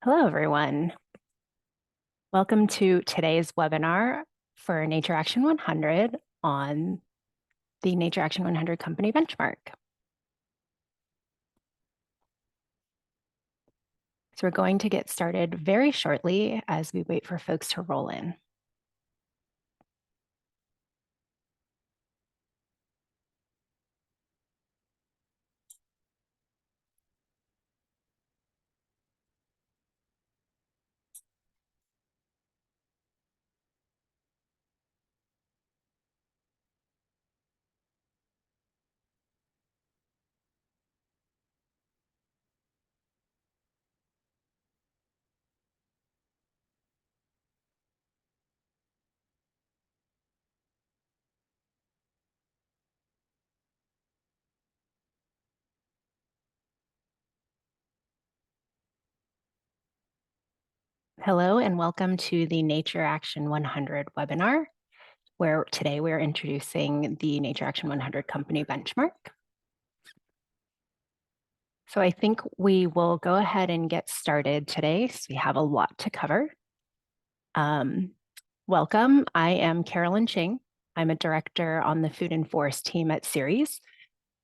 Hello, everyone. Welcome to today's webinar for Nature Action 100 on the Nature Action 100 Company Benchmark. So we're going to get started very shortly as we wait for folks to roll in. Hello, and welcome to the Nature Action 100 webinar, where today we're introducing the Nature Action 100 Company Benchmark. So I think we will go ahead and get started today, so we have a lot to cover. Welcome, I am Carolyn Ching. I'm a director on the Food and Forest team at Ceres.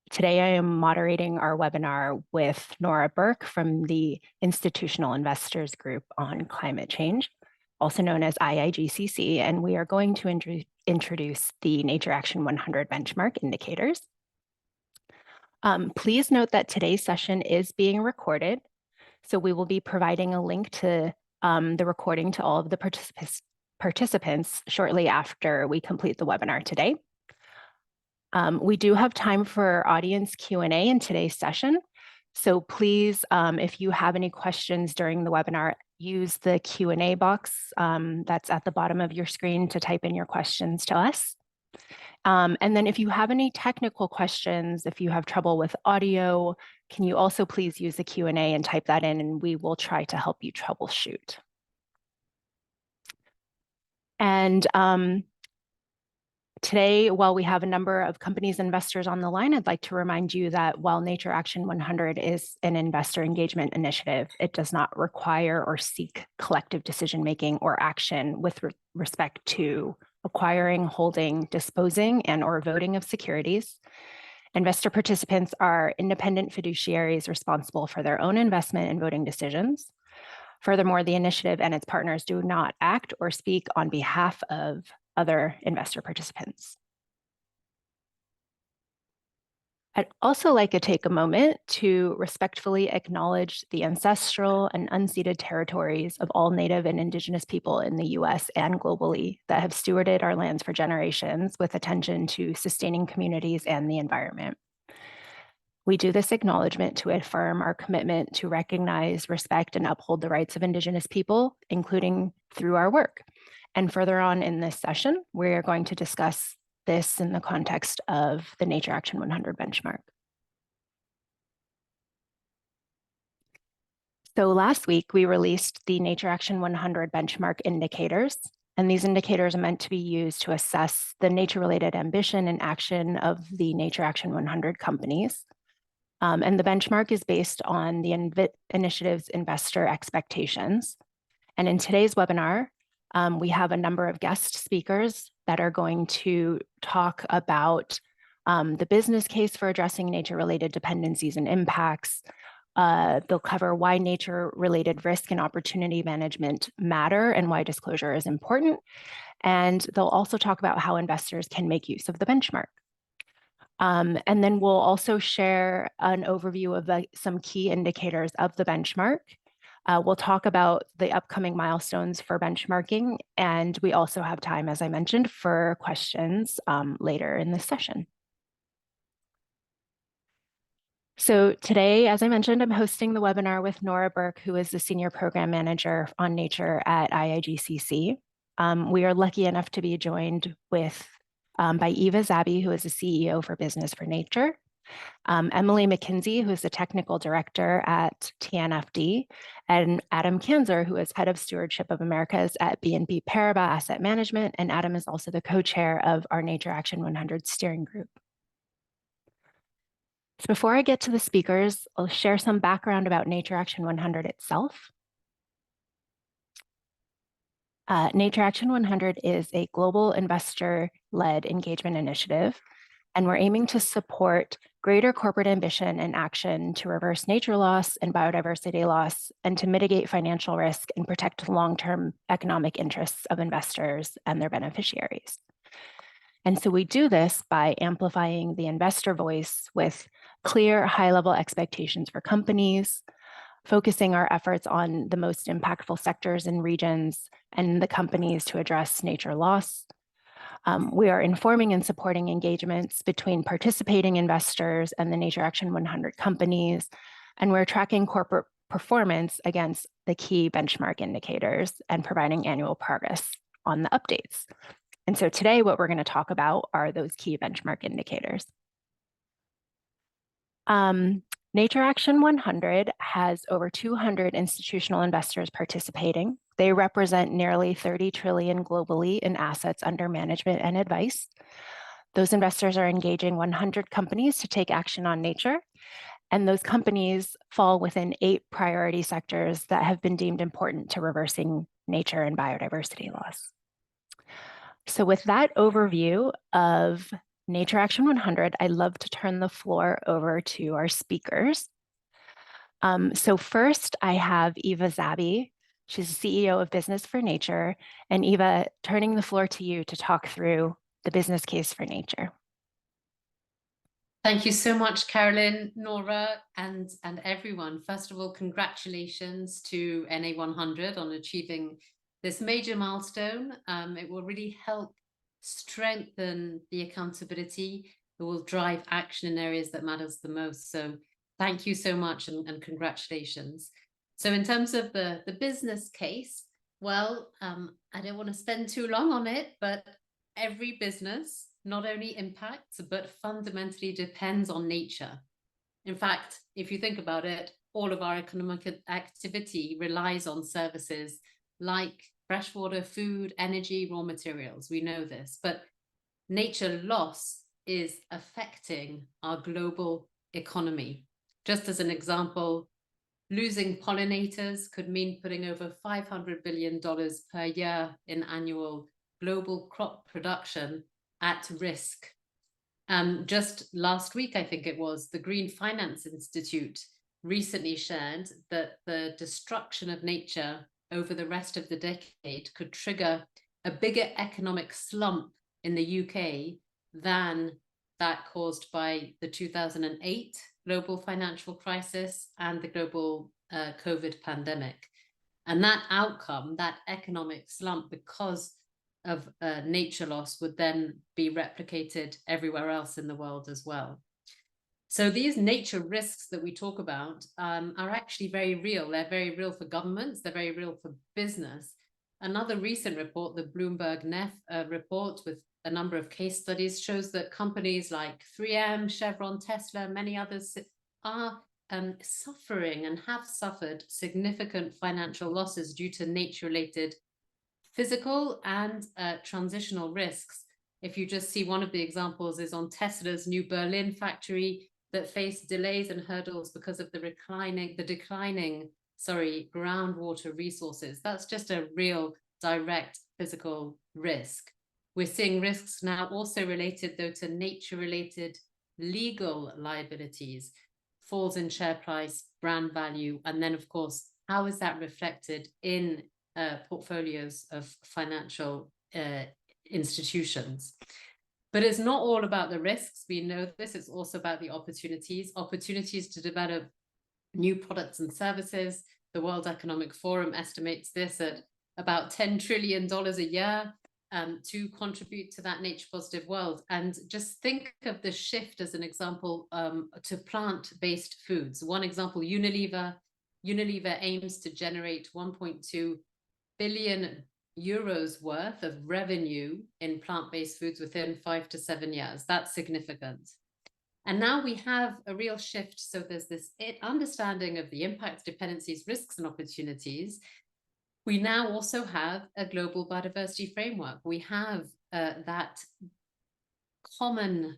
Today I am moderating our webinar with Nora Burke from the Institutional Investors Group on Climate Change, also known as IIGCC, and we are going to introduce the Nature Action 100 benchmark indicators. Please note that today's session is being recorded, so we will be providing a link to the recording to all of the participants shortly after we complete the webinar today. We do have time for audience Q&A in today's session. So please, if you have any questions during the webinar, use the Q&A box that's at the bottom of your screen to type in your questions to us. And then if you have any technical questions, if you have trouble with audio, can you also please use the Q&A and type that in, and we will try to help you troubleshoot. And today, while we have a number of companies and investors on the line, I'd like to remind you that while Nature Action 100 is an investor engagement initiative, it does not require or seek collective decision-making or action with respect to acquiring, holding, disposing, and/or voting of securities. Investor participants are independent fiduciaries responsible for their own investment and voting decisions. Furthermore, the initiative and its partners do not act or speak on behalf of other investor participants. I'd also like to take a moment to respectfully acknowledge the ancestral and unceded territories of all Native and Indigenous people in the US and globally that have stewarded our lands for generations with attention to sustaining communities and the environment. We do this acknowledgement to affirm our commitment to recognize, respect, and uphold the rights of Indigenous people, including through our work. And further on in this session, we're going to discuss this in the context of the Nature Action 100 benchmark. So last week, we released the Nature Action 100 benchmark indicators, and these indicators are meant to be used to assess the nature-related ambition and action of the Nature Action 100 companies. And the benchmark is based on the initiative's investor expectations. And in today's webinar, we have a number of guest speakers that are going to talk about the business case for addressing nature-related dependencies and impacts. They'll cover why nature-related risk and opportunity management matter and why disclosure is important. And they'll also talk about how investors can make use of the benchmark. And then we'll also share an overview of some key indicators of the benchmark. We'll talk about the upcoming milestones for benchmarking, and we also have time, as I mentioned, for questions later in this session. So today, as I mentioned, I'm hosting the webinar with Nora Burke, who is the Senior Program Manager on Nature at IIGCC. We are lucky enough to be joined with by Eva Zabi, who is the CEO for Business for Nature, Emily McKinsey, who is the Technical Director at TNFD, and Adam Kanzer, who is Head of Stewardship of Americas at BNP Paribas Asset Management, and Adam is also the co-chair of our Nature Action 100 steering group. So before I get to the speakers, I'll share some background about Nature Action 100 itself. Nature Action 100 is a global investor-led engagement initiative, and we're aiming to support greater corporate ambition and action to reverse nature loss and biodiversity loss, and to mitigate financial risk and protect long-term economic interests of investors and their beneficiaries. And so we do this by amplifying the investor voice with clear high-level expectations for companies, focusing our efforts on the most impactful sectors and regions and the companies to address nature loss. We are informing and supporting engagements between participating investors and the Nature Action 100 companies, and we're tracking corporate performance against the key benchmark indicators and providing annual progress on the updates. And so today, what we're going to talk about are those key benchmark indicators. Nature Action 100 has over 200 institutional investors participating. They represent nearly 30 trillion globally in assets under management and advice. Those investors are engaging 100 companies to take action on nature, and those companies fall within 8 priority sectors that have been deemed important to reversing nature and biodiversity loss. So with that overview of Nature Action 100, I'd love to turn the floor over to our speakers. So first, I have Eva Zabi. She's the CEO of Business for Nature. And Eva, turning the floor to you to talk through the business case for nature. Thank you so much, Carolyn, Nora, and everyone. First of all, congratulations to NA100 on achieving this major milestone. It will really help strengthen the accountability. It will drive action in areas that matters the most. So thank you so much and congratulations. So in terms of the business case, well, I don't want to spend too long on it, but every business not only impacts, but fundamentally depends on nature. In fact, if you think about it, all of our economic activity relies on services like freshwater, food, energy, raw materials. We know this, but nature loss is affecting our global economy. Just as an example, losing pollinators could mean putting over $500 billion per year in annual global crop production at risk. Just last week, I think it was, the Green Finance Institute recently shared that the destruction of nature over the rest of the decade could trigger a bigger economic slump in the UK than that caused by the 2008 global financial crisis and the global COVID pandemic. And that outcome, that economic slump, because of nature loss, would then be replicated everywhere else in the world as well. So these nature risks that we talk about are actually very real. They're very real for governments. They're very real for business. Another recent report, the Bloomberg NEF report with a number of case studies, shows that companies like 3M, Chevron, Tesla, many others are suffering and have suffered significant financial losses due to nature-related physical and transitional risks. If you just see, one of the examples is on Tesla's new Berlin factory that faced delays and hurdles because of the declining groundwater resources. That's just a real direct physical risk. We're seeing risks now also related, though, to nature-related legal liabilities, falls in share price, brand value, and then, of course, how is that reflected in portfolios of financial institutions? But it's not all about the risks. We know this. It's also about the opportunities to develop new products and services. The World Economic Forum estimates this at about $10 trillion a year to contribute to that nature positive world. And just think of the shift as an example to plant-based foods. One example, Unilever aims to generate 1.2 billion euros worth of revenue in plant-based foods within 5 to 7 years. That's significant. And now we have a real shift. So there's this understanding of the impacts, dependencies, risks, and opportunities. We now also have a global biodiversity framework. We have that common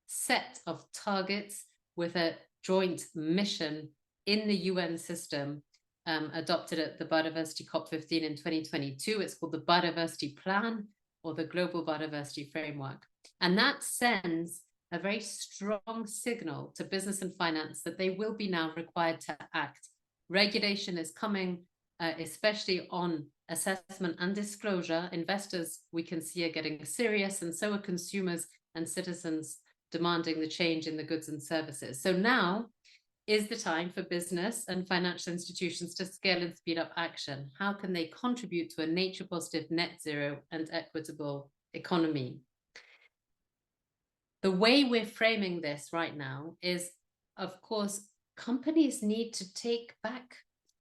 set of targets with a joint mission in the UN system adopted at the Biodiversity COP15 in 2022. It's called the Biodiversity Plan, or the Global Biodiversity Framework. And that sends a very strong signal to business and finance that they will be now required to act. Regulation is coming, especially on assessment and disclosure. Investors, we can see, are getting serious, and so are consumers and citizens demanding the change in the goods and services. So now is the time for business and financial institutions to scale and speed up action. How can they contribute to a nature positive, net zero and equitable economy? The way we're framing this right now is, of course, companies need to take back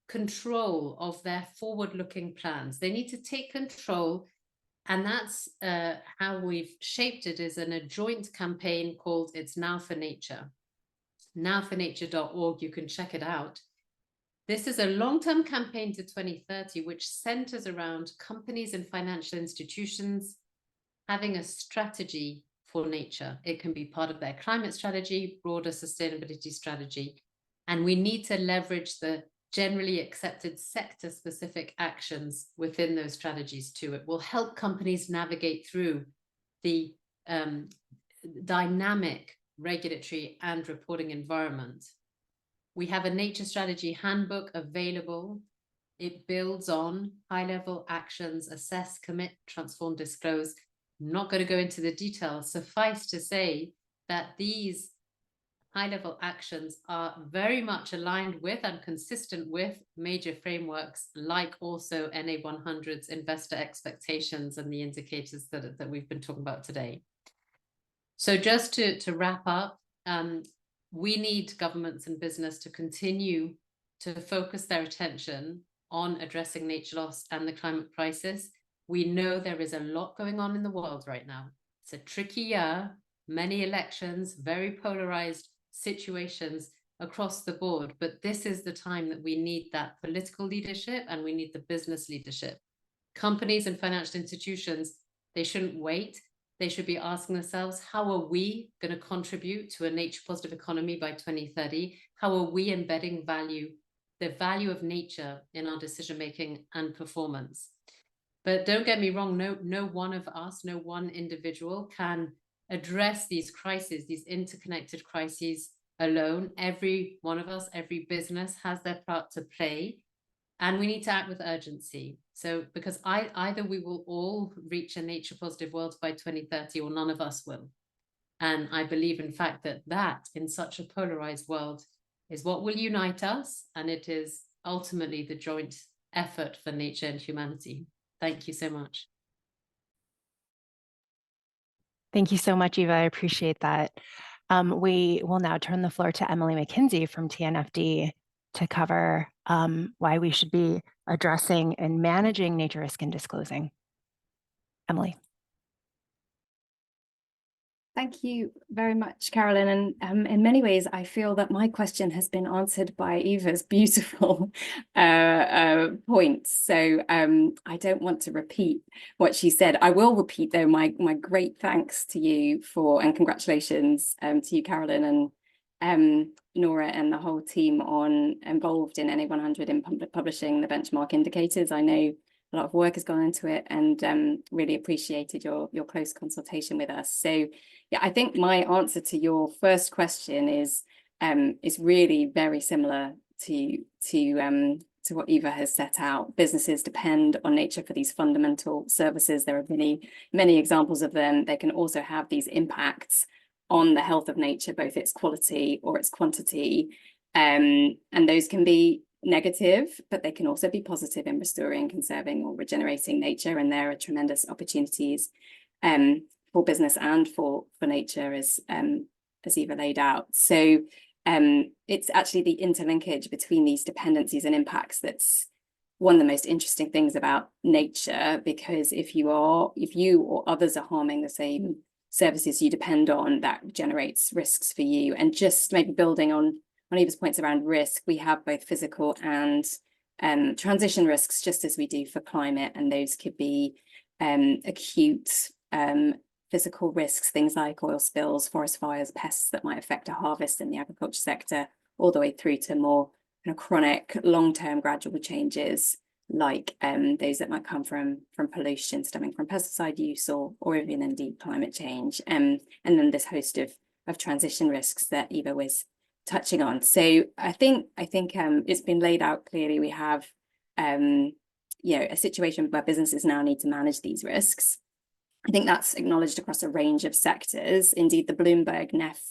control of their forward-looking plans. They need to take control, and that's how we've shaped it, is in a joint campaign called It's Now for Nature. nowfornature.org, you can check it out. This is a long-term campaign to 2030, which centers around companies and financial institutions having a strategy for nature. It can be part of their climate strategy, broader sustainability strategy, and we need to leverage the generally accepted sector-specific actions within those strategies too. It will help companies navigate through the dynamic regulatory and reporting environment. We have a nature strategy handbook available. It builds on high-level actions: assess, commit, transform, disclose. I'm not going to go into the details. Suffice to say that these high-level actions are very much aligned with and consistent with major frameworks, like also NA100's investor expectations and the indicators that we've been talking about today. So just to wrap up, we need governments and business to continue to focus their attention on addressing nature loss and the climate crisis. We know there is a lot going on in the world right now. It's a tricky year, many elections, very polarized situations across the board, but this is the time that we need that political leadership and we need the business leadership. Companies and financial institutions, they shouldn't wait. They should be asking themselves, how are we going to contribute to a nature positive economy by 2030? How are we embedding the value of nature in our decision making and performance? But don't get me wrong, no one of us, no one individual can address these crises, these interconnected crises alone. Every one of us, every business has their part to play, and we need to act with urgency. So because either we will all reach a nature positive world by 2030 or none of us will. And I believe, in fact, that in such a polarized world is what will unite us, and it is ultimately the joint effort for nature and humanity. Thank you so much. Thank you so much, Eva. I appreciate that. We will now turn the floor to Emily McKinsey from TNFD to cover why we should be addressing and managing nature risk and disclosing. Emily. Thank you very much, Carolyn. And in many ways, I feel that my question has been answered by Eva's beautiful points. So I don't want to repeat what she said. I will repeat, though, my great thanks to you and congratulations to you, Carolyn, and Nora and the whole team involved in NA100 in publishing the benchmark indicators. I know a lot of work has gone into it, and really appreciated your close consultation with us. So yeah, I think my answer to your first question is really very similar to what Eva has set out. Businesses depend on nature for these fundamental services. There are many examples of them. They can also have these impacts on the health of nature, both its quality or its quantity, and those can be negative, but they can also be positive in restoring, conserving, or regenerating nature. And there are tremendous opportunities for business and for nature, as Eva laid out. So it's actually the interlinkage between these dependencies and impacts that's one of the most interesting things about nature, because if you or others are harming the same services you depend on, that generates risks for you. And just maybe building on Eva's points around risk, we have both physical and transition risks, just as we do for climate, and those could be acute physical risks, things like oil spills, forest fires, pests that might affect a harvest in the agriculture sector, all the way through to more kind of chronic, long-term gradual changes, like those that might come from pollution stemming from pesticide use or even indeed climate change, and then this host of transition risks that Eva was touching on. So I think it's been laid out clearly. We have a situation where businesses now need to manage these risks. I think that's acknowledged across a range of sectors. Indeed, the Bloomberg NEF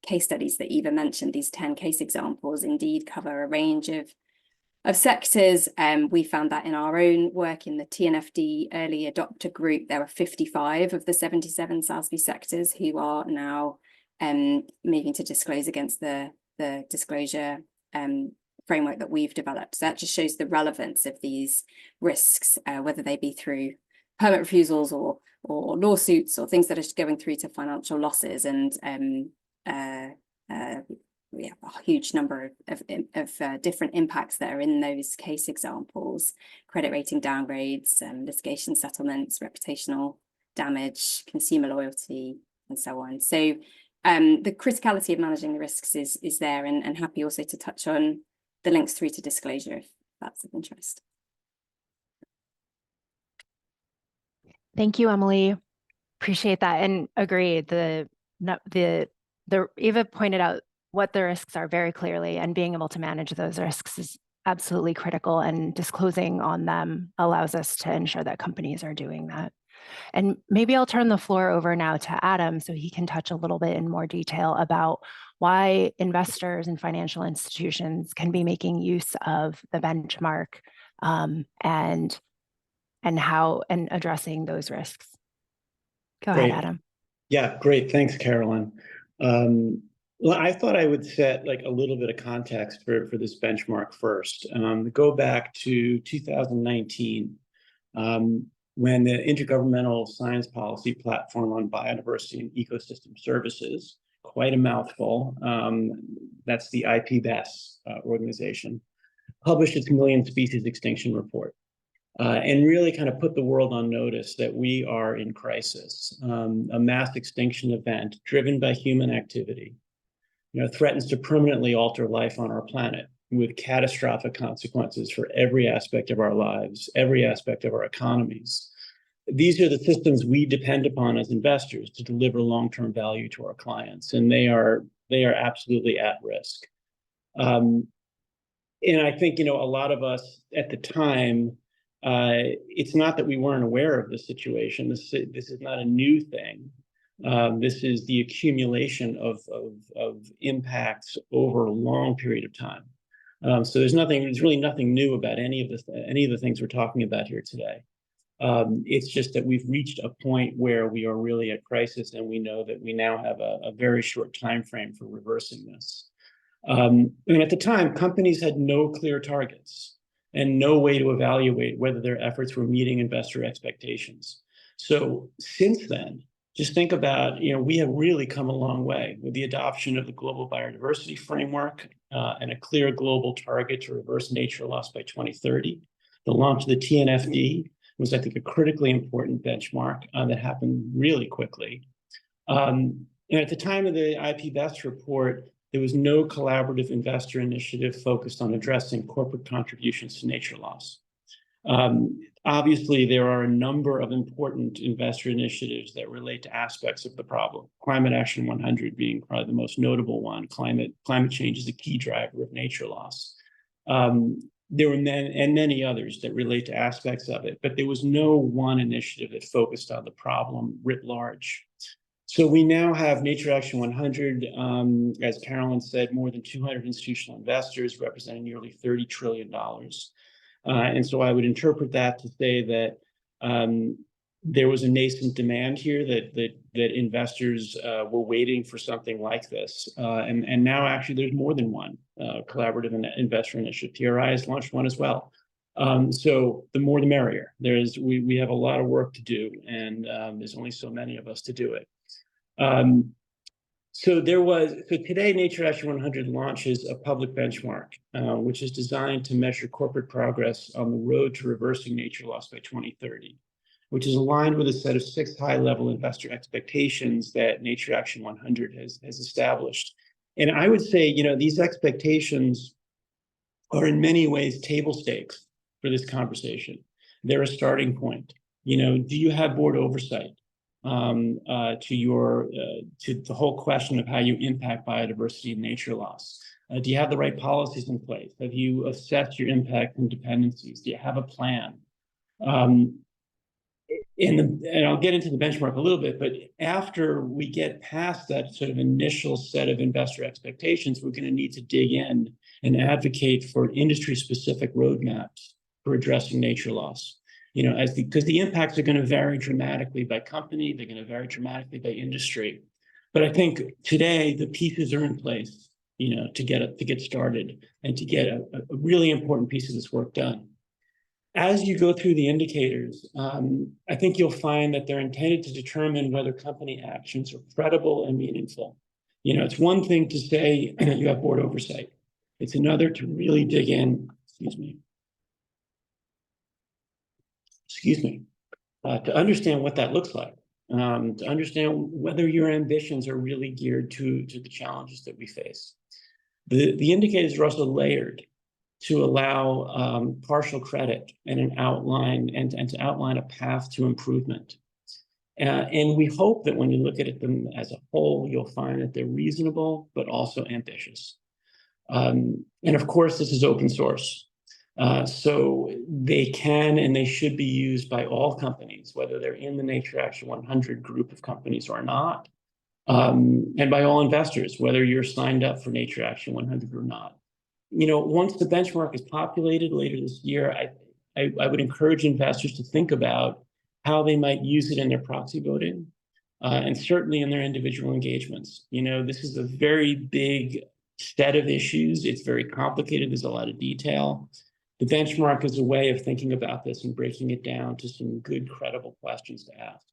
case studies that Eva mentioned, these 10 case examples, indeed cover a range of sectors. We found that in our own work in the TNFD early adopter group, there were 55 of the 77 SASB sectors who are now moving to disclose against the disclosure framework that we've developed. So that just shows the relevance of these risks, whether they be through permit refusals or lawsuits or things that are going through to financial losses, and we have a huge number of different impacts that are in those case examples: credit rating downgrades, litigation settlements, reputational damage, consumer loyalty, and so on. So the criticality of managing the risks is there, and happy also to touch on the links through to disclosure if that's of interest. Thank you, Emily. Appreciate that and agree. The Eva pointed out what the risks are very clearly, and being able to manage those risks is absolutely critical, and disclosing on them allows us to ensure that companies are doing that. And maybe I'll turn the floor over now to Adam so he can touch a little bit in more detail about why investors and financial institutions can be making use of the benchmark and addressing those risks. Go ahead, Adam. Yeah, great. Thanks, Carolyn. Well, I thought I would set like a little bit of context for this benchmark first. Go back to 2019, when the Intergovernmental Science Policy Platform on Biodiversity and Ecosystem Services, quite a mouthful, that's the IPBES organization, published its Million Species Extinction Report. And really kind of put the world on notice that we are in crisis. A mass extinction event driven by human activity, threatens to permanently alter life on our planet with catastrophic consequences for every aspect of our lives, every aspect of our economies. These are the systems we depend upon as investors to deliver long-term value to our clients, and they are absolutely at risk. And I think, a lot of us at the time, it's not that we weren't aware of the situation. This is not a new thing. This is the accumulation of impacts over a long period of time. So there's really nothing new about any of the things we're talking about here today. It's just that we've reached a point where we are really at crisis, and we know that we now have a very short time frame for reversing this. And at the time, companies had no clear targets and no way to evaluate whether their efforts were meeting investor expectations. So since then, just think about, we have really come a long way with the adoption of the Global Biodiversity Framework and a clear global target to reverse nature loss by 2030. The launch of the TNFD was, I think, a critically important benchmark that happened really quickly. And at the time of the IPBES report, there was no collaborative investor initiative focused on addressing corporate contributions to nature loss. Obviously, there are a number of important investor initiatives that relate to aspects of the problem. Climate Action 100 being probably the most notable one. Climate change is a key driver of nature loss. There were many others that relate to aspects of it, but there was no one initiative that focused on the problem writ large. So we now have Nature Action 100, as Carolyn said, more than 200 institutional investors representing nearly $30 trillion. And so I would interpret that to say that there was a nascent demand here that investors were waiting for something like this. And now actually there's more than one collaborative investor initiative. PRI has launched one as well. So the more the merrier. We have a lot of work to do, and there's only so many of us to do it. So today Nature Action 100 launches a public benchmark, which is designed to measure corporate progress on the road to reversing nature loss by 2030, which is aligned with a set of 6 high-level investor expectations that Nature Action 100 has established. And I would say, these expectations are in many ways table stakes for this conversation. They're a starting point. You know, do you have board oversight to the whole question of how you impact biodiversity and nature loss? Do you have the right policies in place? Have you assessed your impact and dependencies? Do you have a plan? And I'll get into the benchmark a little bit, but after we get past that sort of initial set of investor expectations, we're going to need to dig in and advocate for industry-specific roadmaps for addressing nature loss. You know, because the impacts are going to vary dramatically by company, they're going to vary dramatically by industry. But I think today the pieces are in place, you know, to get started and to get a really important piece of this work done. As you go through the indicators, I think you'll find that they're intended to determine whether company actions are credible and meaningful. You know, it's one thing to say you have board oversight. It's another to really dig in, to understand what that looks like, to understand whether your ambitions are really geared to the challenges that we face. The indicators are also layered to allow partial credit and an outline and to outline a path to improvement. And we hope that when you look at them as a whole, you'll find that they're reasonable, but also ambitious. And of course, this is open source. So they can and they should be used by all companies, whether they're in the Nature Action 100 group of companies or not, and by all investors, whether you're signed up for Nature Action 100 or not. You know, once the benchmark is populated later this year, I would encourage investors to think about how they might use it in their proxy voting, and certainly in their individual engagements. You know, this is a very big set of issues. It's very complicated. There's a lot of detail. The benchmark is a way of thinking about this and breaking it down to some good, credible questions to ask.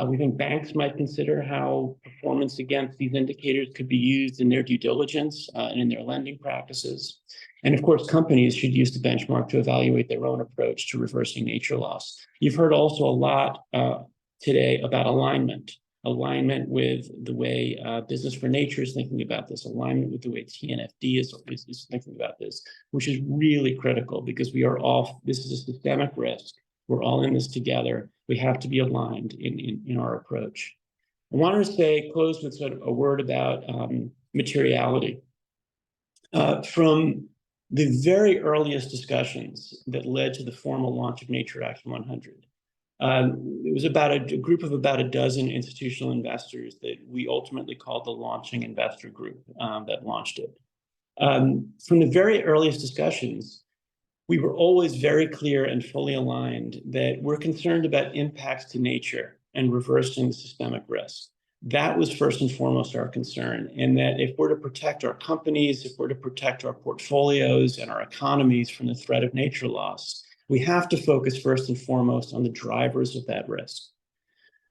We think banks might consider how performance against these indicators could be used in their due diligence and in their lending practices. And of course, companies should use the benchmark to evaluate their own approach to reversing nature loss. You've heard also a lot today about alignment with the way Business for Nature is thinking about this, alignment with the way TNFD is thinking about this, which is really critical because this is a systemic risk. We're all in this together. We have to be aligned in our approach. I wanted to close with sort of a word about materiality. From the very earliest discussions that led to the formal launch of Nature Action 100, it was about a group of about a dozen institutional investors that we ultimately called the Launching Investor Group that launched it. From the very earliest discussions, we were always very clear and fully aligned that we're concerned about impacts to nature and reversing the systemic risk. That was first and foremost our concern, and that if we're to protect our companies, if we're to protect our portfolios and our economies from the threat of nature loss, we have to focus first and foremost on the drivers of that risk.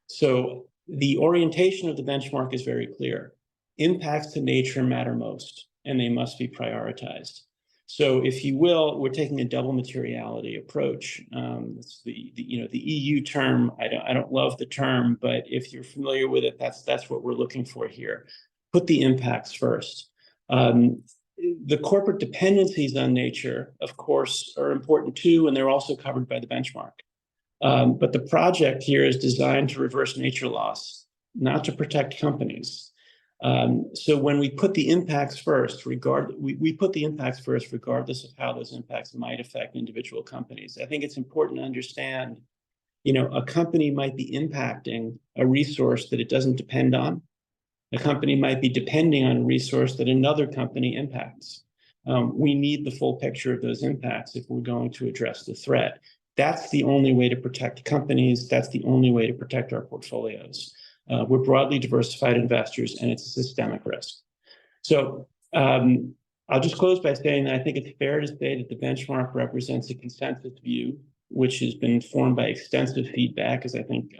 So the orientation of the benchmark is very clear. Impacts to nature matter most, and they must be prioritized. So, if you will, we're taking a double materiality approach. It's the EU term. I don't love the term, but if you're familiar with it, that's what we're looking for here. Put the impacts first. The corporate dependencies on nature, of course, are important too, and they're also covered by the benchmark. But the project here is designed to reverse nature loss, not to protect companies. So when we put the impacts first, we put the impacts first regardless of how those impacts might affect individual companies. I think it's important to understand, you know, a company might be impacting a resource that it doesn't depend on. A company might be depending on a resource that another company impacts. We need the full picture of those impacts if we're going to address the threat. That's the only way to protect companies. That's the only way to protect our portfolios. We're broadly diversified investors, and it's a systemic risk. So I'll just close by saying that I think it's fair to say that the benchmark represents a consensus view, which has been informed by extensive feedback, as I think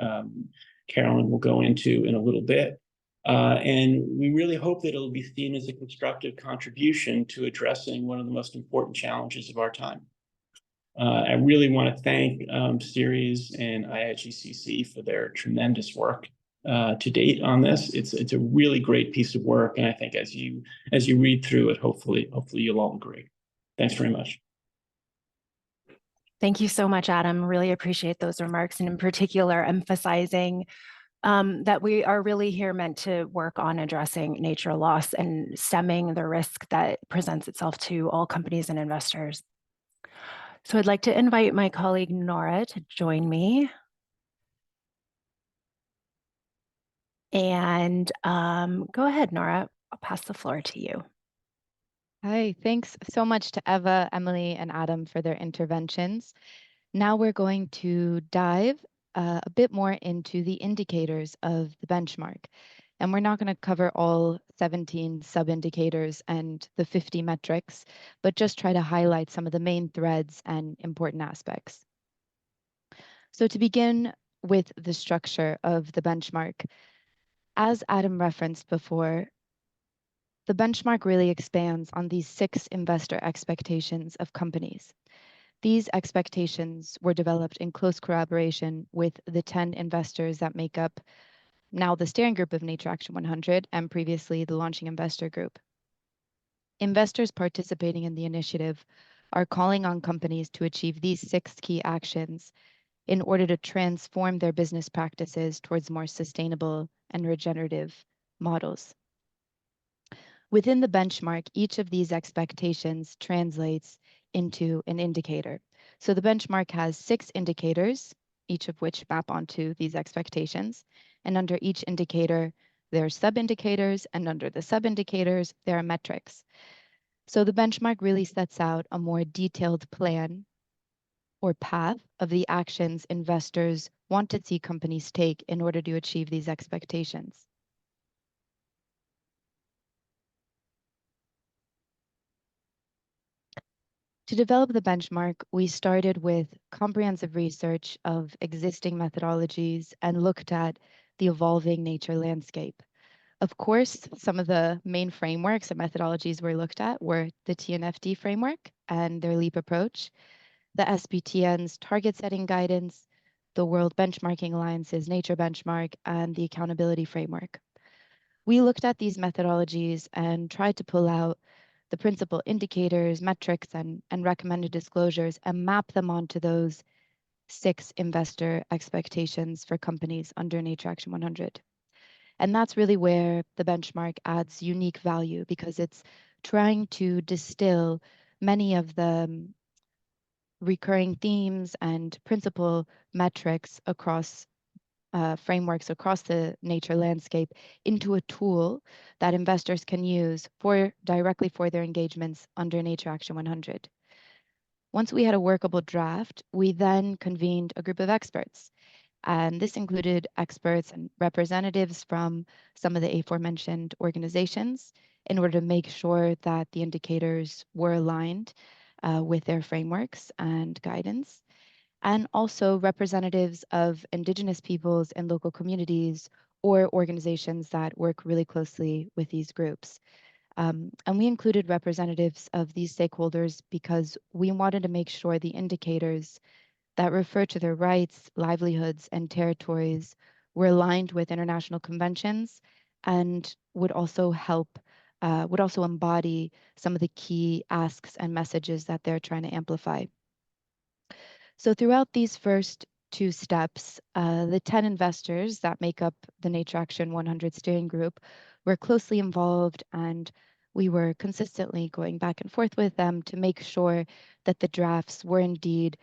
Carolyn will go into in a little bit. And we really hope that it'll be seen as a constructive contribution to addressing one of the most important challenges of our time. I really want to thank Ceres and IIGCC for their tremendous work to date on this. It's a really great piece of work, and I think as you read through it, hopefully you'll all agree. Thanks very much. Thank you so much, Adam. Really appreciate those remarks, and in particular, emphasizing that we are really here meant to work on addressing nature loss and stemming the risk that presents itself to all companies and investors. So I'd like to invite my colleague Nora to join me. And go ahead, Nora. I'll pass the floor to you. Hi, thanks so much to Eva, Emily, and Adam for their interventions. Now we're going to dive a bit more into the indicators of the benchmark. And we're not going to cover all 17 sub-indicators and the 50 metrics, but just try to highlight some of the main threads and important aspects. So to begin with the structure of the benchmark, as Adam referenced before, the benchmark really expands on these 6 investor expectations of companies. These expectations were developed in close collaboration with the 10 investors that make up now the steering group of Nature Action 100 and previously the launching investor group. Investors participating in the initiative are calling on companies to achieve these 6 key actions in order to transform their business practices towards more sustainable and regenerative models. Within the benchmark, each of these expectations translates into an indicator. So the benchmark has 6 indicators, each of which map onto these expectations. And under each indicator, there are sub-indicators, and under the sub-indicators, there are metrics. So the benchmark really sets out a more detailed plan or path of the actions investors want to see companies take in order to achieve these expectations. To develop the benchmark, we started with comprehensive research of existing methodologies and looked at the evolving nature landscape. Of course, some of the main frameworks and methodologies we looked at were the TNFD framework and their LEAP approach, the SBTN's target setting guidance, the World Benchmarking Alliance's nature benchmark, and the accountability framework. We looked at these methodologies and tried to pull out the principal indicators, metrics, and recommended disclosures and map them onto those 6 investor expectations for companies under Nature Action 100. And that's really where the benchmark adds unique value, because it's trying to distill many of the recurring themes and principal metrics across frameworks across the nature landscape into a tool that investors can use directly for their engagements under Nature Action 100. Once we had a workable draft, we then convened a group of experts. And this included experts and representatives from some of the aforementioned organizations in order to make sure that the indicators were aligned with their frameworks and guidance, and also representatives of Indigenous peoples and local communities or organizations that work really closely with these groups. And we included representatives of these stakeholders because we wanted to make sure the indicators that refer to their rights, livelihoods, and territories were aligned with international conventions and would also embody some of the key asks and messages that they're trying to amplify. So throughout these first 2 steps, the 10 investors that make up the Nature Action 100 steering group were closely involved, and we were consistently going back and forth with them to make sure that the drafts were indeed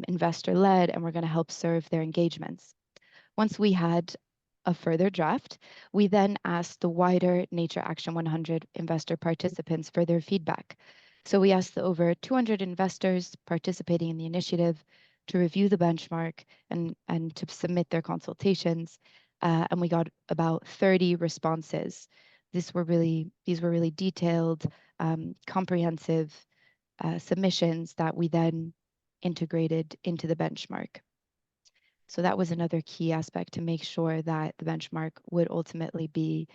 investor-led and were going to help serve their engagements. Once we had a further draft, we then asked the wider Nature Action 100 investor participants for their feedback. So we asked the over 200 investors participating in the initiative to review the benchmark and to submit their consultations. And we got about 30 responses. These were really detailed, comprehensive submissions that we then integrated into the benchmark. So that was another key aspect to make sure that the benchmark would ultimately be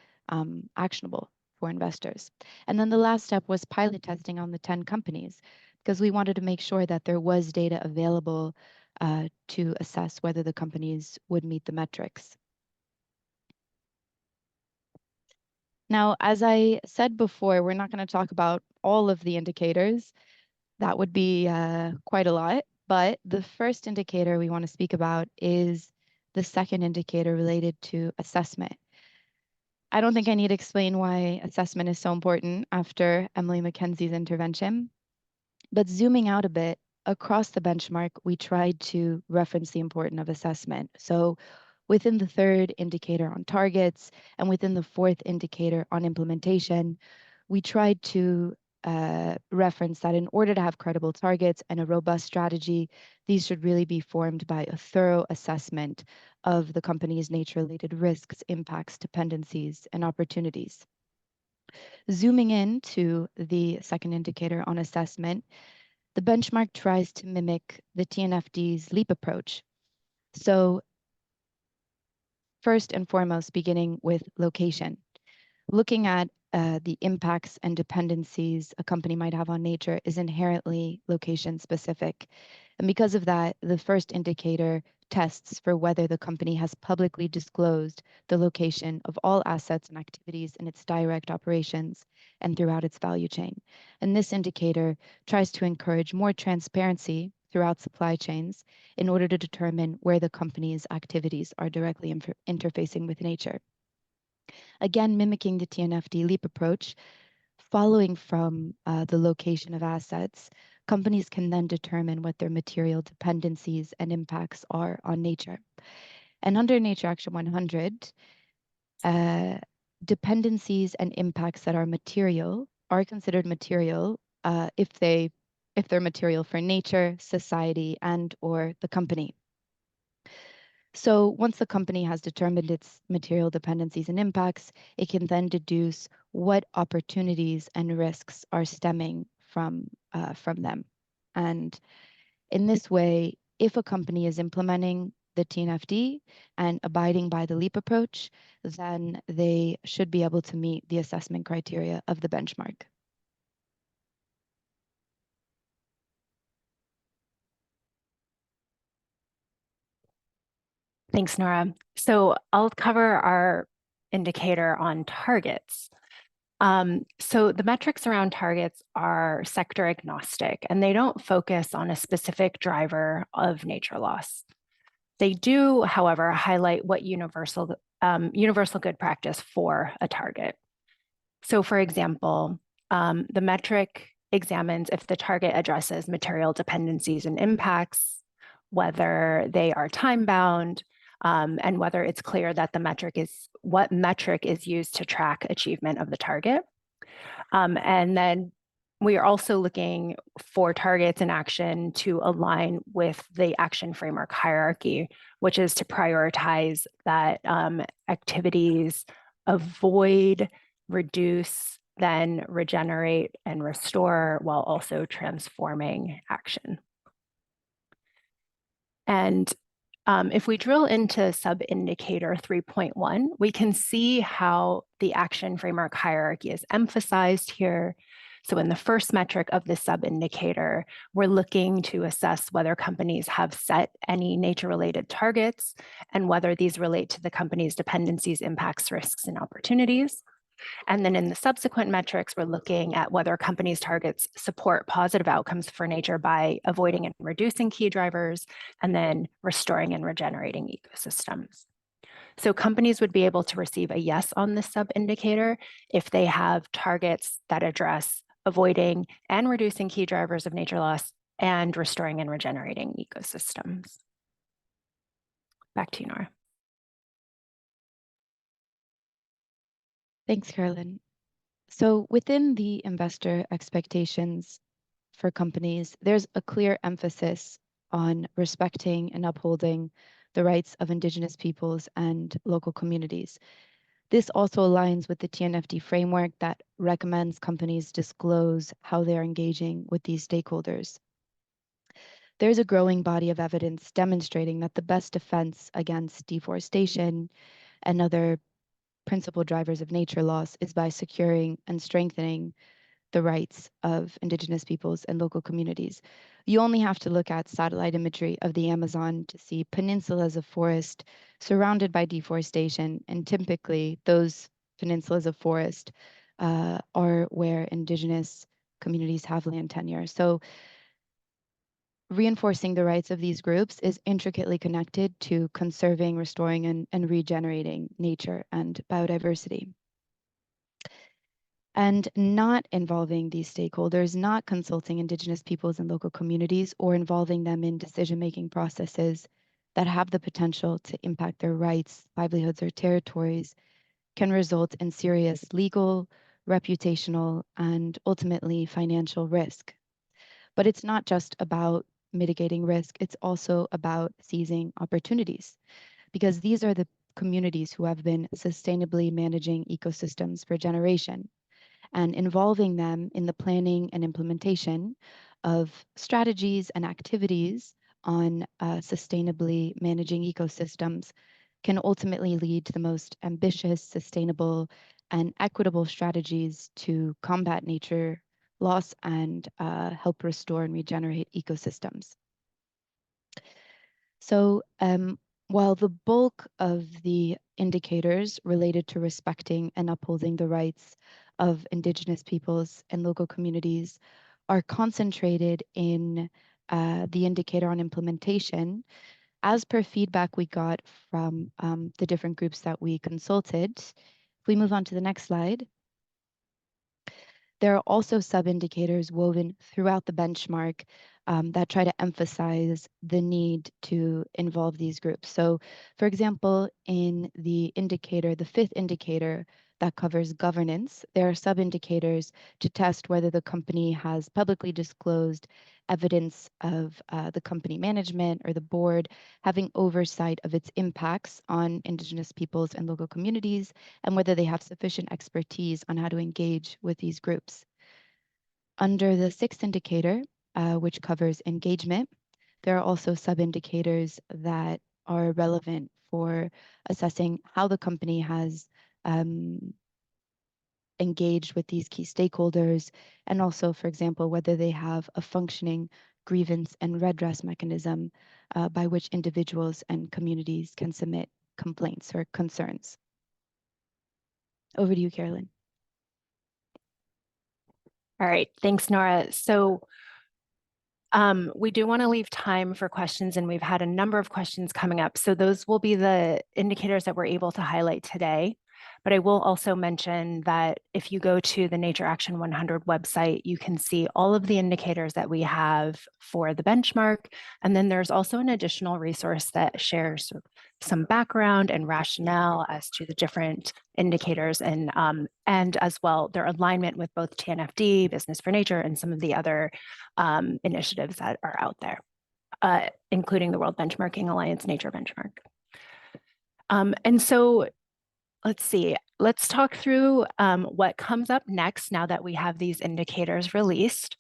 actionable for investors. And then the last step was pilot testing on the 10 companies, because we wanted to make sure that there was data available to assess whether the companies would meet the metrics. Now, as I said before, we're not going to talk about all of the indicators. that would be quite a lot. But the first indicator we want to speak about is the second indicator related to assessment. I don't think I need to explain why assessment is so important after Emily Mackenzie's intervention. But zooming out a bit, across the benchmark, we tried to reference the importance of assessment. So within the third indicator on targets and within the fourth indicator on implementation, we tried to reference that in order to have credible targets and a robust strategy, these should really be formed by a thorough assessment of the company's nature-related risks, impacts, dependencies, and opportunities. Zooming in to the second indicator on assessment, the benchmark tries to mimic the TNFD's LEAP approach. So first and foremost, beginning with location. Looking at the impacts and dependencies a company might have on nature is inherently location specific. And because of that, the first indicator tests for whether the company has publicly disclosed the location of all assets and activities in its direct operations and throughout its value chain. And this indicator tries to encourage more transparency throughout supply chains in order to determine where the company's activities are directly interfacing with nature. Again, mimicking the TNFD LEAP approach, following from the location of assets, companies can then determine what their material dependencies and impacts are on nature. And under Nature Action 100, dependencies and impacts that are material are considered material if they're material for nature, society, and or the company. So once the company has determined its material dependencies and impacts, it can then deduce what opportunities and risks are stemming from them. And in this way, if a company is implementing the TNFD and abiding by the LEAP approach, then they should be able to meet the assessment criteria of the benchmark. Thanks, Nora. So I'll cover our indicator on targets. So the metrics around targets are sector agnostic, and they don't focus on a specific driver of nature loss. They do, however, highlight what universal good practice for a target. So for example, the metric examines if the target addresses material dependencies and impacts, whether they are time-bound, and whether it's clear that what metric is used to track achievement of the target. And then we are also looking for targets in action to align with the action framework hierarchy, which is to prioritize that activities avoid, reduce, then regenerate and restore while also transforming action. And if we drill into sub-indicator 3.1, we can see how the action framework hierarchy is emphasized here. So in the first metric of the sub-indicator, we're looking to assess whether companies have set any nature-related targets and whether these relate to the company's dependencies, impacts, risks, and opportunities. And then in the subsequent metrics, we're looking at whether companies' targets support positive outcomes for nature by avoiding and reducing key drivers, and then restoring and regenerating ecosystems. So companies would be able to receive a yes on this sub-indicator if they have targets that address avoiding and reducing key drivers of nature loss and restoring and regenerating ecosystems. Back to you, Nora. Thanks, Carolyn. So within the investor expectations for companies, there's a clear emphasis on respecting and upholding the rights of Indigenous peoples and local communities. This also aligns with the TNFD framework that recommends companies disclose how they're engaging with these stakeholders. There's a growing body of evidence demonstrating that the best defense against deforestation and other principal drivers of nature loss is by securing and strengthening the rights of Indigenous peoples and local communities. You only have to look at satellite imagery of the Amazon to see peninsulas of forest surrounded by deforestation, and typically those peninsulas of forest are where Indigenous communities have land tenure. So reinforcing the rights of these groups is intricately connected to conserving, restoring, and regenerating nature and biodiversity. And not involving these stakeholders, not consulting Indigenous peoples and local communities, or involving them in decision-making processes that have the potential to impact their rights, livelihoods, or territories, can result in serious legal, reputational, and ultimately financial risk. But it's not just about mitigating risk, it's also about seizing opportunities, because these are the communities who have been sustainably managing ecosystems for generations, and involving them in the planning and implementation of strategies and activities on sustainably managing ecosystems can ultimately lead to the most ambitious, sustainable, and equitable strategies to combat nature loss and help restore and regenerate ecosystems. So while the bulk of the indicators related to respecting and upholding the rights of Indigenous peoples and local communities are concentrated in the indicator on implementation, as per feedback we got from the different groups that we consulted. If we move on to the next slide. There are also sub-indicators woven throughout the benchmark that try to emphasize the need to involve these groups. So, for example, in the indicator, the fifth indicator that covers governance, there are sub-indicators to test whether the company has publicly disclosed evidence of the company management or the board having oversight of its impacts on Indigenous peoples and local communities, and whether they have sufficient expertise on how to engage with these groups. Under the sixth indicator, which covers engagement, there are also sub-indicators that are relevant for assessing how the company has engaged with these key stakeholders, and also, for example, whether they have a functioning grievance and redress mechanism by which individuals and communities can submit complaints or concerns. Over to you, Carolyn. All right, thanks, Nora. So we do want to leave time for questions, and we've had a number of questions coming up. So those will be the indicators that we're able to highlight today. But I will also mention that if you go to the Nature Action 100 website, you can see all of the indicators that we have for the benchmark. And then there's also an additional resource that shares some background and rationale as to the different indicators, and as well their alignment with both TNFD, Business for Nature, and some of the other initiatives that are out there, including the World Benchmarking Alliance Nature Benchmark. And so let's see, let's talk through what comes up next now that we have these indicators released.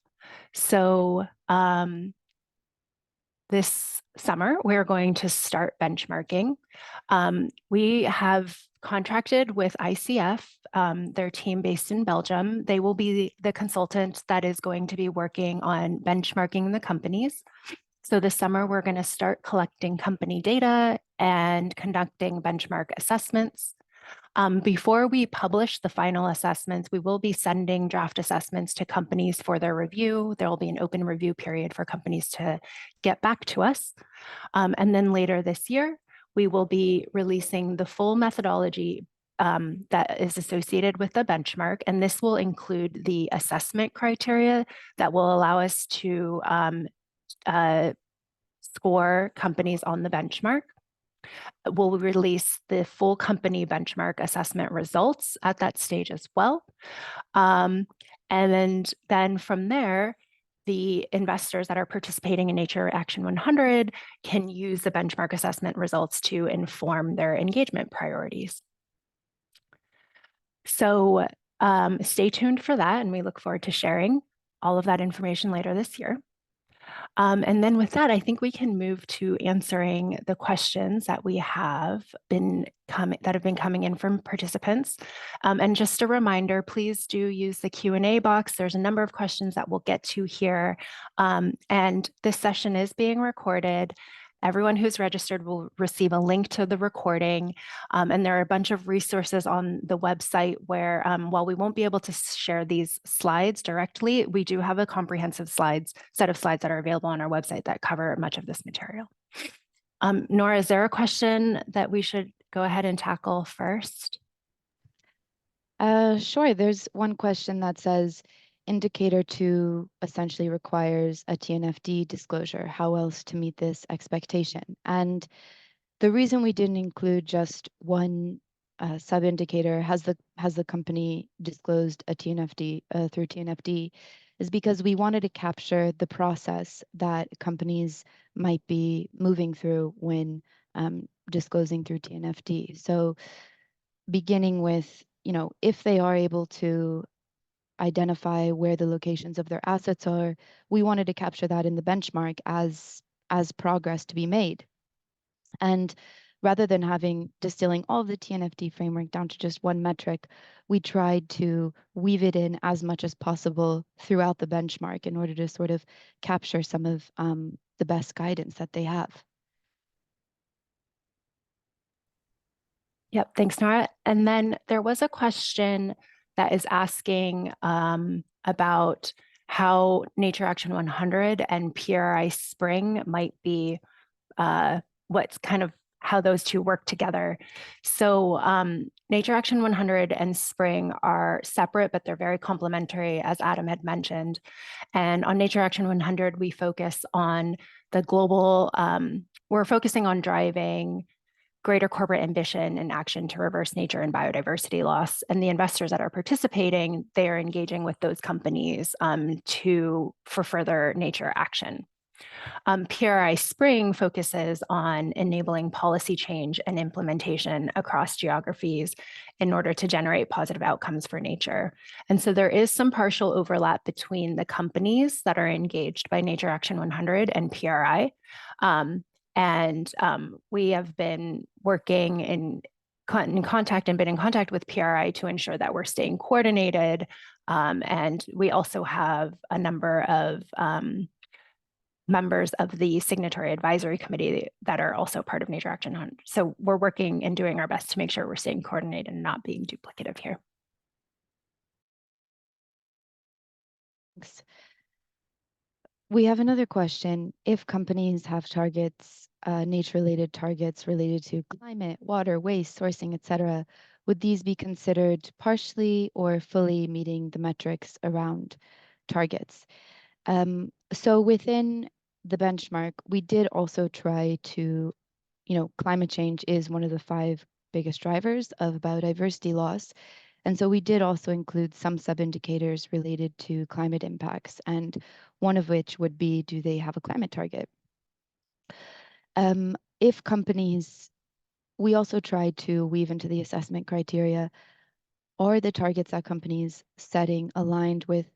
So this summer, we're going to start benchmarking. We have contracted with ICF, their team based in Belgium. They will be the consultant that is going to be working on benchmarking the companies. So this summer, we're going to start collecting company data and conducting benchmark assessments. Before we publish the final assessments, we will be sending draft assessments to companies for their review. There will be an open review period for companies to get back to us. And then later this year, we will be releasing the full methodology that is associated with the benchmark. And this will include the assessment criteria that will allow us to score companies on the benchmark. We'll release the full company benchmark assessment results at that stage as well. And then from there, the investors that are participating in Nature Action 100 can use the benchmark assessment results to inform their engagement priorities. So stay tuned for that, and we look forward to sharing all of that information later this year. And then with that, I think we can move to answering the questions that we have been coming in from participants. And just a reminder, please do use the Q&A box. There's a number of questions that we'll get to here. And this session is being recorded, Everyone who's registered will receive a link to the recording. And there are a bunch of resources on the website where, while we won't be able to share these slides directly, we do have a comprehensive set of slides that are available on our website that cover much of this material. Nora, is there a question that we should go ahead and tackle first? Sure. There's one question that says, indicator 2 essentially requires a TNFD disclosure. How else to meet this expectation? And the reason we didn't include just one sub-indicator, has the company disclosed a TNFD through TNFD, is because we wanted to capture the process that companies might be moving through when disclosing through TNFD. So beginning with, if they are able to identify where the locations of their assets are, we wanted to capture that in the benchmark as progress to be made. And rather than distilling all of the TNFD framework down to just one metric, we tried to weave it in as much as possible throughout the benchmark in order to sort of capture some of the best guidance that they have. Yep, thanks, Nora. And then there was a question that is asking about how Nature Action 100 and PRI Spring might be, what's kind of how those two work together. So Nature Action 100 and Spring are separate, but they're very complementary, as Adam had mentioned. And on Nature Action 100, we focus on the global, we're focusing on driving greater corporate ambition and action to reverse nature and biodiversity loss. And the investors that are participating, they are engaging with those companies for further nature action. PRI Spring focuses on enabling policy change and implementation across geographies in order to generate positive outcomes for nature. And so there is some partial overlap between the companies that are engaged by Nature Action 100 and PRI. We have been working in contact with PRI to ensure that we're staying coordinated. And we also have a number of members of the signatory advisory committee that are also part of Nature Action 100. So we're working and doing our best to make sure we're staying coordinated and not being duplicative here. Thanks. We have another question. If companies have targets, nature-related targets related to climate, water, waste, sourcing, etc., would these be considered partially or fully meeting the metrics around targets? So within the benchmark, we did also try to, climate change is one of the 5 biggest drivers of biodiversity loss. And so we did also include some sub-indicators related to climate impacts, and one of which would be, do they have a climate target? If companies, we also tried to weave into the assessment criteria, are the targets that companies setting aligned with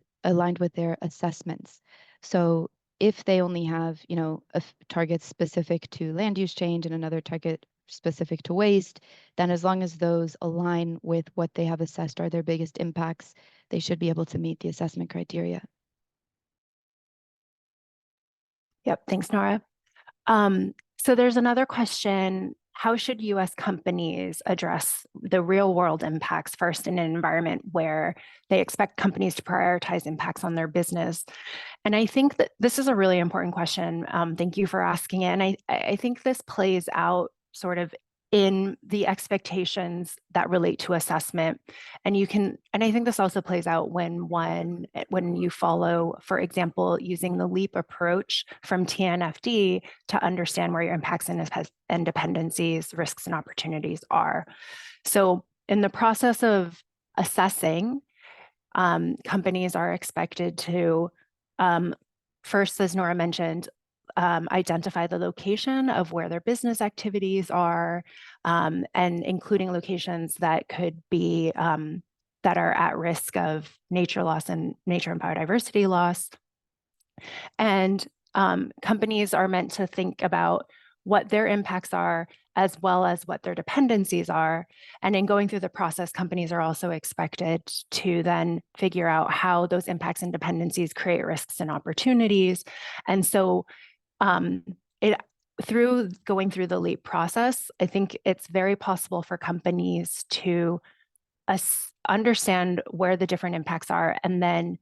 their assessments? So if they only have, a target specific to land use change and another target specific to waste, then as long as those align with what they have assessed are their biggest impacts, they should be able to meet the assessment criteria. Yep, thanks, Nora. So there's another question. How should US companies address the real world impacts first in an environment where they expect companies to prioritize impacts on their business? And I think that this is a really important question. Thank you for asking it. And I think this plays out sort of in the expectations that relate to assessment. And I think this also plays out when you follow, for example, using the LEAP approach from TNFD to understand where your impacts and dependencies, risks and opportunities are. So in the process of assessing, companies are expected to, first, as Nora mentioned, identify the location of where their business activities are, and including locations that could be that are at risk of nature loss and nature and biodiversity loss. And companies are meant to think about what their impacts are as well as what their dependencies are. And in going through the process, companies are also expected to then figure out how those impacts and dependencies create risks and opportunities. And so through going through the LEAP process, I think it's very possible for companies to understand where the different impacts are and then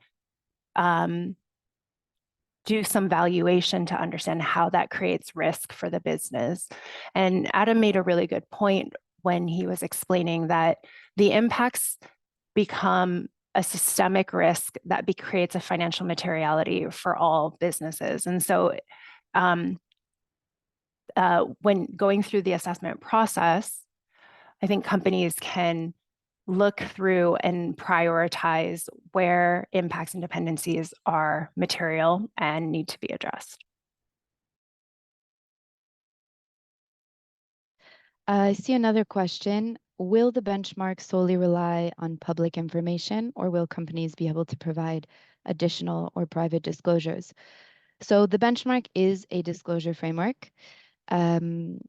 do some valuation to understand how that creates risk for the business. And Adam made a really good point when he was explaining that the impacts become a systemic risk that creates a financial materiality for all businesses. And so when going through the assessment process, I think companies can look through and prioritize where impacts and dependencies are material and need to be addressed. I see another question. Will the benchmark solely rely on public information, or will companies be able to provide additional or private disclosures? So the benchmark is a disclosure framework, and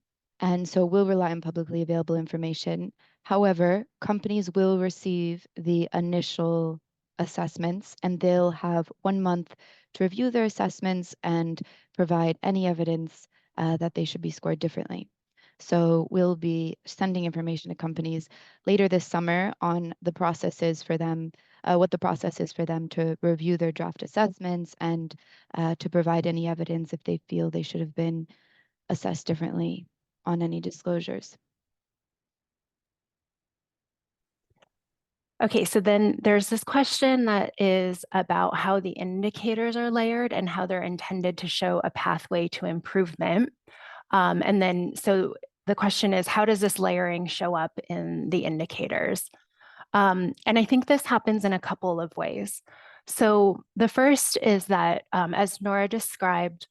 so will rely on publicly available information. However, companies will receive the initial assessments, and they'll have 1 month to review their assessments and provide any evidence that they should be scored differently. So we'll be sending information to companies later this summer on the processes for them, what the process is for them to review their draft assessments and to provide any evidence if they feel they should have been assessed differently on any disclosures. Okay, so then there's this question that is about how the indicators are layered and how they're intended to show a pathway to improvement. And then, so the question is, how does this layering show up in the indicators? And I think this happens in a couple of ways. So the first is that, as Nora described,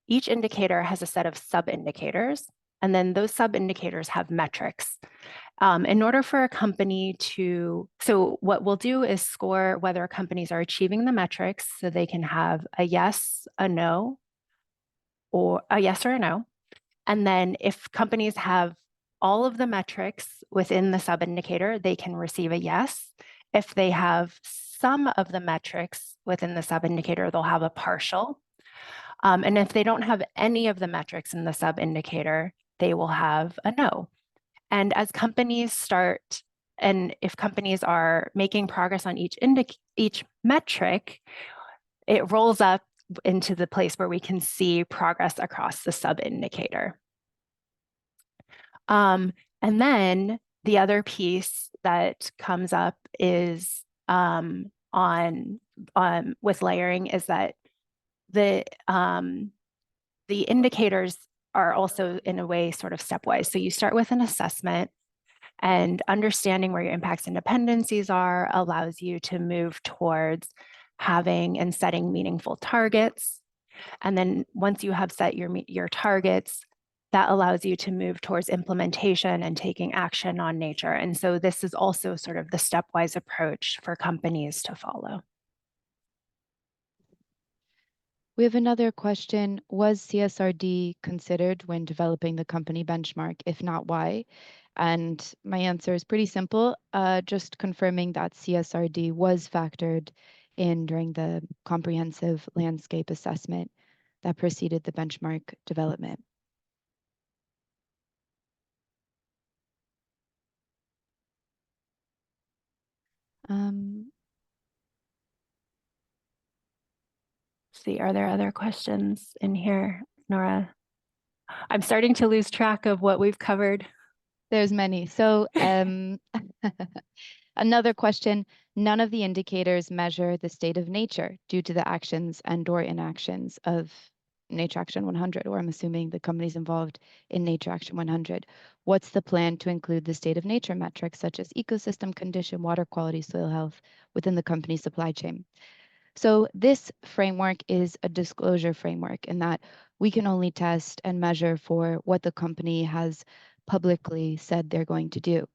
each indicator has a set of sub-indicators, and then those sub-indicators have metrics. In order for a company to, so what we'll do is score whether companies are achieving the metrics, so they can have a yes, a no, or a yes or a no. And then if companies have all of the metrics within the sub-indicator, they can receive a yes. If they have some of the metrics within the sub-indicator, they'll have a partial. And if they don't have any of the metrics in the sub-indicator, they will have a no. And as companies start, and if companies are making progress on each metric, it rolls up into the place where we can see progress across the sub-indicator. And then the other piece that comes up is with layering is that the indicators are also in a way sort of stepwise. So you start with an assessment, and understanding where your impacts and dependencies are allows you to move towards having and setting meaningful targets. And then once you have set your targets, that allows you to move towards implementation and taking action on nature. And so this is also sort of the stepwise approach for companies to follow. We have another question. Was CSRD considered when developing the company benchmark? If not, why? And my answer is pretty simple, just confirming that CSRD was factored in during the comprehensive landscape assessment that preceded the benchmark development. See, are there other questions in here, Nora? I'm starting to lose track of what we've covered. There's many. So another question, none of the indicators measure the state of nature due to the actions and/or inactions of Nature Action 100, or I'm assuming the companies involved in Nature Action 100. What's the plan to include the state of nature metrics such as ecosystem condition, water quality, soil health within the company's supply chain? So this framework is a disclosure framework in that we can only test and measure for what the company has publicly said they're going to do.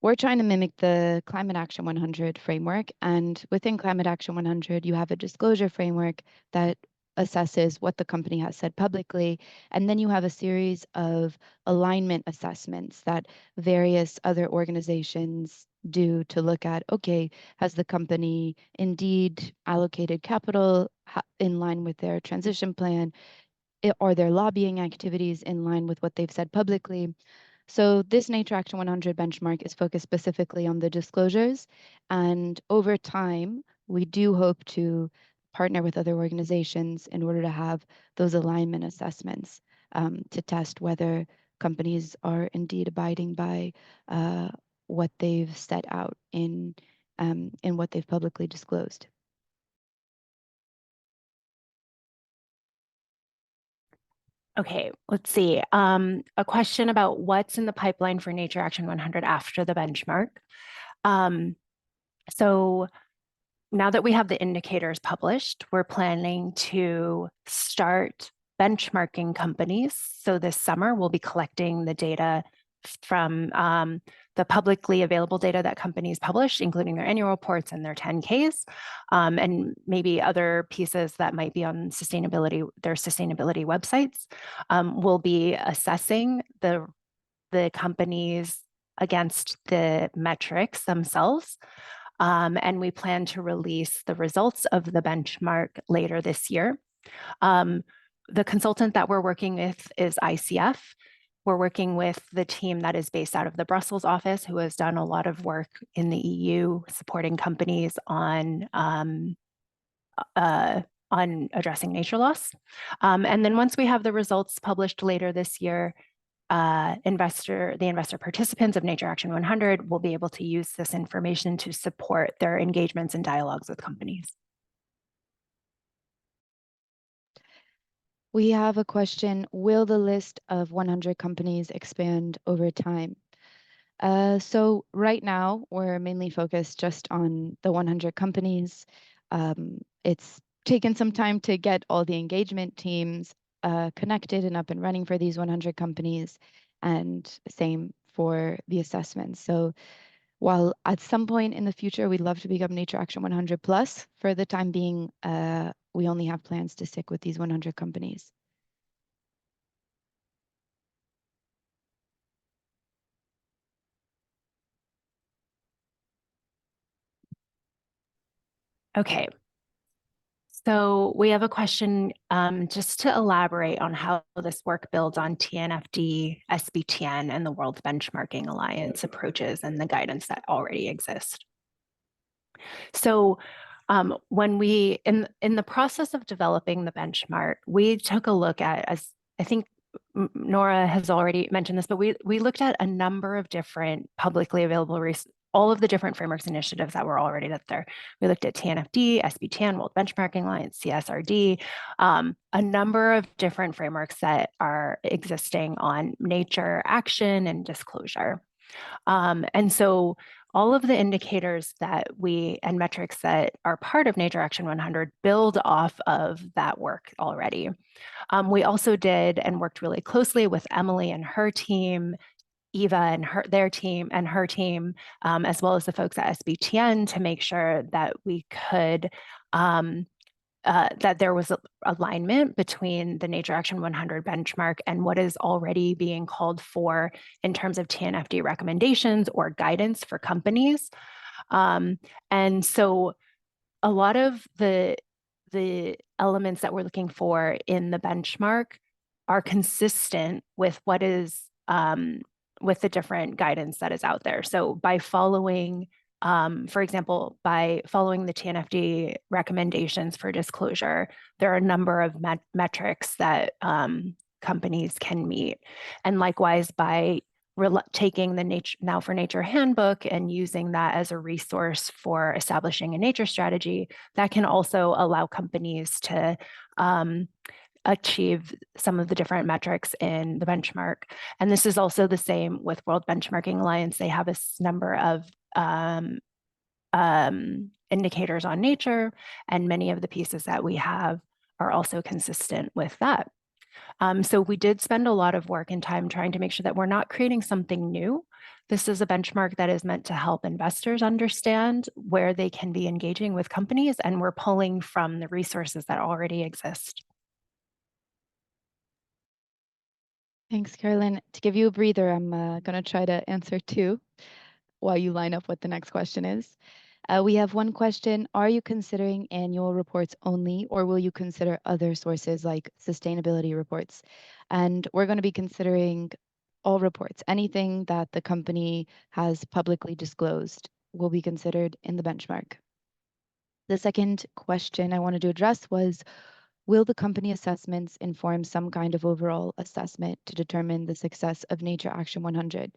We're trying to mimic the Climate Action 100 framework, and within Climate Action 100, you have a disclosure framework that assesses what the company has said publicly, and then you have a series of alignment assessments that various other organizations do to look at, okay, has the company indeed allocated capital in line with their transition plan? are their lobbying activities in line with what they've said publicly? So this Nature Action 100 benchmark is focused specifically on the disclosures, and over time, we do hope to partner with other organizations in order to have those alignment assessments to test whether companies are indeed abiding by what they've set out in what they've publicly disclosed. Okay, let's see. A question about what's in the pipeline for Nature Action 100 after the benchmark. So now that we have the indicators published, we're planning to start benchmarking companies. So this summer, we'll be collecting the data from the publicly available data that companies publish, including their annual reports and their 10Ks, and maybe other pieces that might be on their sustainability websites. We'll be assessing the companies against the metrics themselves. And we plan to release the results of the benchmark later this year. The consultant that we're working with is ICF. We're working with the team that is based out of the Brussels office, who has done a lot of work in the EU supporting companies on addressing nature loss. And then once we have the results published later this year, the investor participants of Nature Action 100 will be able to use this information to support their engagements and dialogues with companies. We have a question, will the list of 100 companies expand over time? So right now, we're mainly focused just on the 100 companies. It's taken some time to get all the engagement teams connected and up and running for these 100 companies, and same for the assessments. So while at some point in the future, we'd love to become Nature Action 100 plus, for the time being, we only have plans to stick with these 100 companies. Okay. So we have a question just to elaborate on how this work builds on TNFD, SBTN, and the World Benchmarking Alliance approaches and the guidance that already exists. So when we, in the process of developing the benchmark, we took a look at, as I think Nora has already mentioned this, but we looked at a number of different publicly available all of the different frameworks initiatives that were already out there. We looked at TNFD, SBTN, World Benchmarking Alliance, CSRD, a number of different frameworks that are existing on nature action and disclosure. And so all of the indicators that and metrics that are part of Nature Action 100 build off of that work already. We also did and worked really closely with Emily and her team, Eva and their team, as well as the folks at SBTN, to make sure that we could that there was alignment between the Nature Action 100 benchmark and what is already being called for in terms of TNFD recommendations or guidance for companies. And so a lot of the elements that we're looking for in the benchmark are consistent with what is with the different guidance that is out there. So by following, for example, by following the TNFD recommendations for disclosure, there are a number of metrics that companies can meet. And likewise, by taking the Now for Nature handbook and using that as a resource for establishing a nature strategy, that can also allow companies to achieve some of the different metrics in the benchmark. And this is also the same with World Benchmarking Alliance. They have a number of indicators on nature, and many of the pieces that we have are also consistent with that. So we did spend a lot of work and time trying to make sure that we're not creating something new. This is a benchmark that is meant to help investors understand where they can be engaging with companies, and we're pulling from the resources that already exist. Thanks, Carolyn. To give you a breather, I'm going to try to answer two while you line up what the next question is. We have one question. Are you considering annual reports only, or will you consider other sources like sustainability reports? And we're going to be considering all reports. Anything that the company has publicly disclosed will be considered in the benchmark. The second question I wanted to address was, will the company assessments inform some kind of overall assessment to determine the success of Nature Action 100?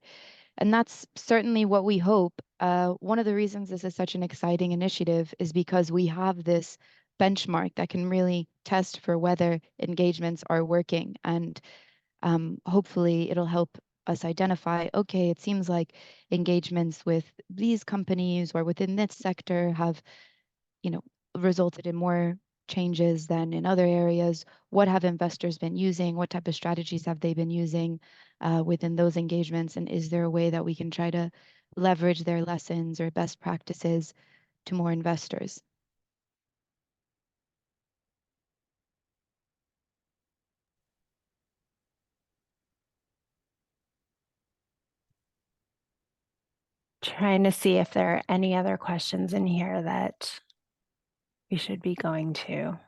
And that's certainly what we hope. One of the reasons this is such an exciting initiative is because we have this benchmark that can really test for whether engagements are working. And hopefully it'll help us identify, okay, it seems like engagements with these companies or within this sector have, resulted in more changes than in other areas. What have investors been using? What type of strategies have they been using within those engagements? And is there a way that we can try to leverage their lessons or best practices to more investors? Trying to see if there are any other questions in here that we should be going to.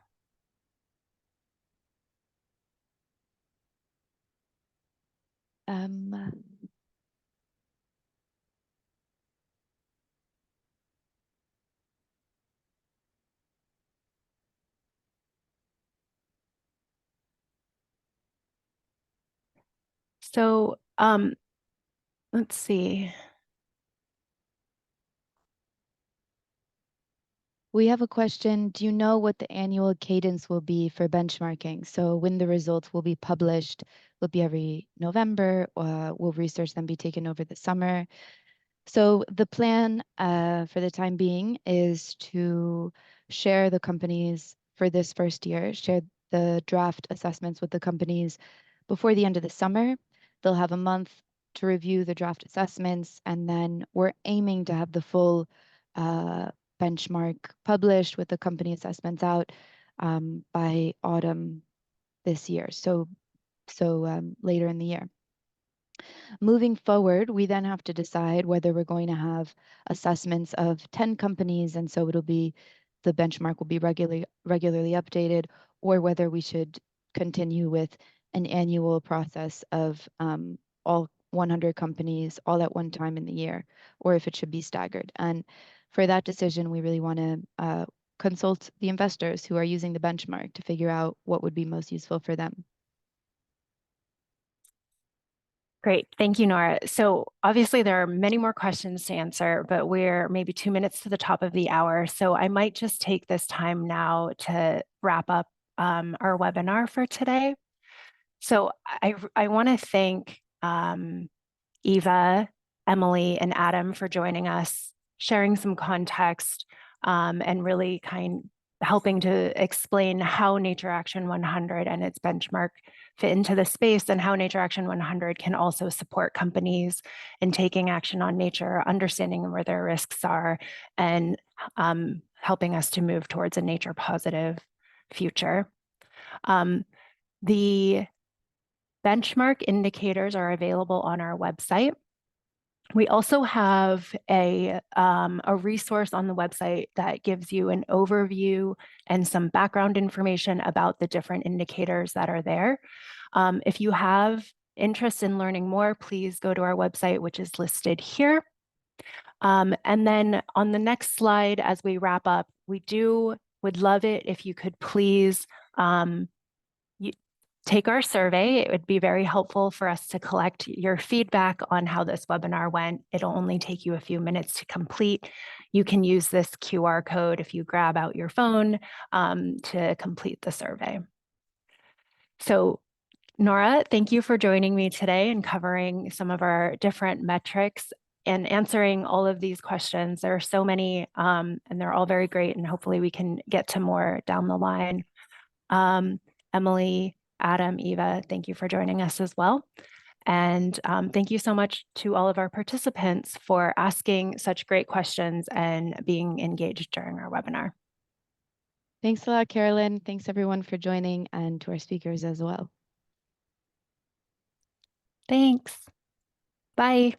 So let's see. We have a question. Do you know what the annual cadence will be for benchmarking? So when the results will be published, will it be every November, or will research then be taken over the summer? So the plan for the time being is to share the companies for this first year, share the draft assessments with the companies before the end of the summer. They'll have a month to review the draft assessments, and then we're aiming to have the full benchmark published with the company assessments out by autumn this year, so later in the year. Moving forward, we then have to decide whether we're going to have assessments of 10 companies, and so the benchmark will be regularly updated, or whether we should continue with an annual process of all 100 companies all at one time in the year, or if it should be staggered. And for that decision, we really want to consult the investors who are using the benchmark to figure out what would be most useful for them. Great. Thank you, Nora. So obviously there are many more questions to answer, but we're maybe 2 minutes to the top of the hour. So I might just take this time now to wrap up our webinar for today. So I want to thank Eva, Emily, and Adam for joining us, sharing some context, and really helping to explain how Nature Action 100 and its benchmark fit into the space, and how Nature Action 100 can also support companies in taking action on nature, understanding where their risks are, and helping us to move towards a nature positive future. The benchmark indicators are available on our website. We also have a resource on the website that gives you an overview and some background information about the different indicators that are there. If you have interest in learning more, please go to our website, which is listed here. And then on the next slide, as we wrap up, would love it if you could please take our survey. It would be very helpful for us to collect your feedback on how this webinar went. It'll only take you a few minutes to complete. You can use this QR code if you grab out your phone to complete the survey. So Nora, thank you for joining me today and covering some of our different metrics and answering all of these questions. There are so many and they're all very great, and hopefully we can get to more down the line. Emily, Adam, Eva, thank you for joining us as well. And thank you so much to all of our participants for asking such great questions and being engaged during our webinar. Thanks a lot, Carolyn. Thanks everyone for joining, and to our speakers as well. Thanks. Bye.